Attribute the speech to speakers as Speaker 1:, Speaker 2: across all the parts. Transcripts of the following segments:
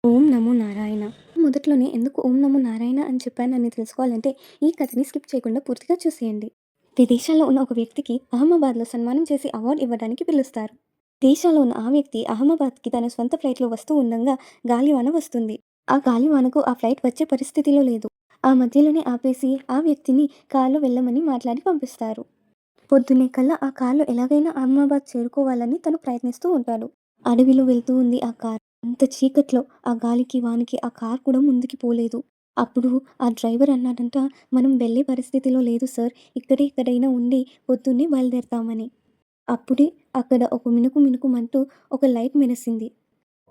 Speaker 1: ఓం నమో నారాయణ. మొదట్లోనే ఎందుకు ఓం నమో నారాయణ అని చెప్పానని తెలుసుకోవాలంటే ఈ కథని స్కిప్ చేయకుండా పూర్తిగా చూసేయండి. విదేశాల్లో ఉన్న ఒక వ్యక్తికి అహ్మదాబాద్‌లో సన్మానం చేసి అవార్డు ఇవ్వడానికి పిలుస్తారు. దేశాలో ఉన్న ఆ వ్యక్తి అహ్మదాబాద్‌కి తన స్వంత ఫ్లైట్‌లో వస్తూ ఉండంగా గాలివాన వస్తుంది. ఆ గాలివానకు ఆ ఫ్లైట్ వచ్చే పరిస్థితిలో లేదు. ఆ మధ్యలోనే ఆపేసి ఆ వ్యక్తిని కార్‌లో వెళ్ళమని మాట్లాడి పంపిస్తారు. పొద్దున్నే కల్లా ఆ కార్‌లో ఎలాగైనా అహ్మదాబాద్ చేరుకోవాలని తను ప్రయత్నిస్తూ ఉంటాడు. అడవిలో వెళ్తూ ఉంది ఆ కార్. అంత చీకట్లో ఆ గాలికి, వానకి ఆ కార్ కూడా ముందుకి పోలేదు. అప్పుడు ఆ డ్రైవర్ అన్నాడంట, "మనం వెళ్ళే పరిస్థితిలో లేదు సార్. ఇక్కడే ఎక్కడైనా ఉండి పొద్దున్నే బయలుదేరతామని." అప్పుడే అక్కడ ఒక మిణుకు మిణుకుమంటూ ఒక లైట్ మెరిసింది.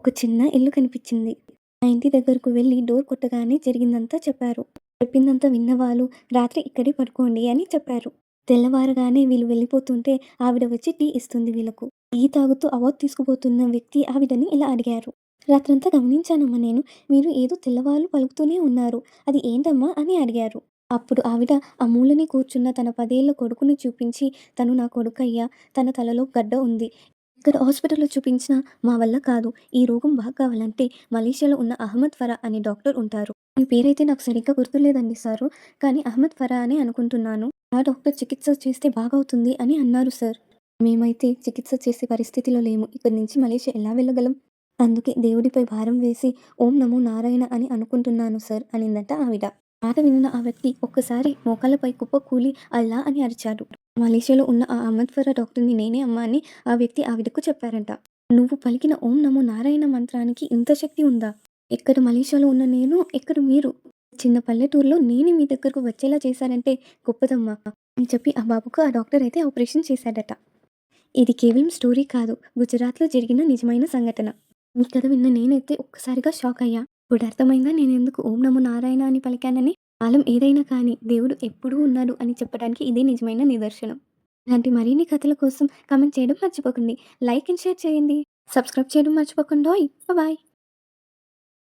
Speaker 1: ఒక చిన్న ఇల్లు కనిపించింది. ఆ ఇంటి దగ్గరకు వెళ్లి డోర్ కొట్టగానే జరిగిందంతా చెప్పారు. చెప్పిందంతా విన్నవాళ్ళు రాత్రి ఇక్కడే పడుకోండి అని చెప్పారు. తెల్లవారగానే వీళ్ళు వెళ్ళిపోతుంటే ఆవిడ వచ్చి టీ ఇస్తుంది వీళ్ళకు. టీ తాగుతూ అవార్డ్ తీసుకుపోతున్న వ్యక్తి ఆవిడని ఇలా అడిగారు. రాత్రంతా గమనించానమ్మా నేను. మీరు ఏదో తెల్లవార్లు పలుకుతూనే ఉన్నారు. అది ఏంటమ్మా అని అడిగారు. అప్పుడు ఆవిడ ఆ మూలని కూర్చున్న తన 10 ఏళ్ల కొడుకుని చూపించి, తను నా కొడుకయ్యా, తన తలలో గడ్డ ఉంది. ఇక్కడ హాస్పిటల్‌లో చూపించినా మా వల్ల కాదు. ఈ రోగం కావాలంటే మలేషియాలో ఉన్న అహ్మద్ ఫరా అనే డాక్టర్ ఉంటారు. మీ పేరైతే నాకు సరిగ్గా గుర్తులేదండి సారు. కానీ అహ్మద్ ఫరా అనే అనుకుంటున్నాను. ఆ డాక్టర్ చికిత్స చేస్తే బాగవుతుంది అని అన్నారు సార్. మేమైతే చికిత్స చేసే పరిస్థితిలో లేము. ఇక్కడి నుంచి మలేషియా ఎలా వెళ్ళగలం? అందుకే దేవుడిపై భారం వేసి ఓం నమో నారాయణ అని అనుకుంటున్నాను సార్ అనిందట ఆవిడ. మాట విన్న ఆ వ్యక్తి ఒక్కసారి మోకాళ్ళపై కుప్పకూలి అల్లా అని అరిచాడు. మలేషియాలో ఉన్న ఆ అహ్మద్ ఫరా డాక్టర్‌ని నేనే అమ్మా అని ఆ వ్యక్తి ఆవిడకు చెప్పారంట. "నువ్వు పలికిన ఓం నమో నారాయణ మంత్రానికి ఇంత శక్తి ఉందా? ఇక్కడ మలేషియాలో ఉన్న నేను, ఇక్కడ మీరు. చిన్న పల్లెటూరులో నేనే మీ దగ్గరకు వచ్చేలా చేశారంటే గొప్పదమ్మా" అని చెప్పి ఆ బాబుకు ఆ డాక్టర్ అయితే ఆపరేషన్ చేశాడట. ఇది కేవలం స్టోరీ కాదు. గుజరాత్‌లో జరిగిన నిజమైన సంఘటన. ఈ కథ విన్న నేనైతే ఒక్కసారిగా షాక్ అయ్యా. ఇప్పుడు అర్థమైందా నేనెందుకు ఓం నమో నారాయణ అని పలికానని? కాలం ఏదైనా కానీ దేవుడు ఎప్పుడూ ఉన్నాడు అని చెప్పడానికి ఇదే నిజమైన నిదర్శనం. ఇలాంటి మరిన్ని కథల కోసం కామెంట్ చేయడం మర్చిపోకండి. లైక్ అండ్ షేర్ చేయండి. సబ్స్క్రైబ్ చేయడం మర్చిపోకండోయ్. బాయ్.